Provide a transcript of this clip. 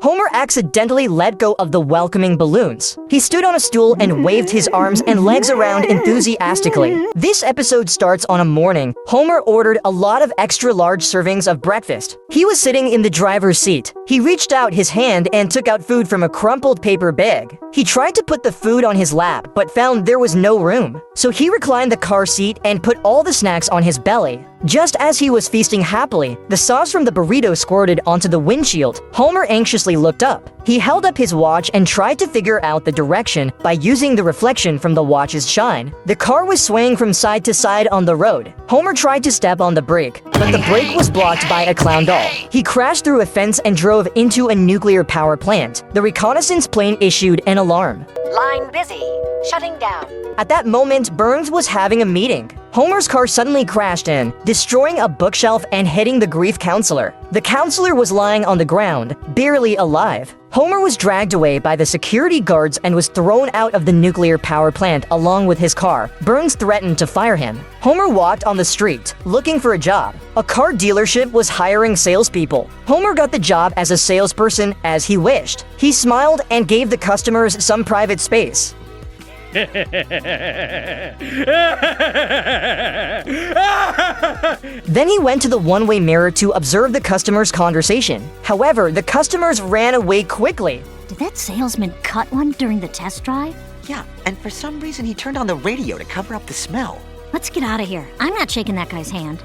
Homer accidentally let go of the welcoming balloons. He stood on a stool and waved his arms and legs around enthusiastically. This episode starts on a morning. Homer ordered a lot of extra large servings of breakfast. He was sitting in the driver's seat. He reached out his hand and took out food from a crumpled paper bag. He tried to put the food on his lap, but found there was no room. So he reclined the car seat and put all the snacks on his belly. Just as he was feasting happily, the sauce from the burrito squirted onto the windshield. Homer anxiously looked up. He held up his watch and tried to figure out the direction by using the reflection from the watch's shine. The car was swaying from side to side on the road. Homer tried to step on the brake, but the brake was blocked by a clown doll. He crashed through a fence and drove into a nuclear power plant. The reconnaissance plane issued an alarm. Line busy. Shutting down. At that moment, Burns was having a meeting. Homer's car suddenly crashed in, destroying a bookshelf and hitting the grief counselor. The counselor was lying on the ground, barely alive. Homer was dragged away by the security guards and was thrown out of the nuclear power plant along with his car. Burns threatened to fire him. Homer walked on the street, looking for a job. A car dealership was hiring salespeople. Homer got the job as a salesperson as he wished. He smiled and gave the customers some private space. Then he went to the one-way mirror to observe the customers' conversation. However, the customers ran away quickly. Did that salesman cut one during the test drive? Yeah, and for some reason he turned on the radio to cover up the smell. Let's get out of here. I'm not shaking that guy's hand.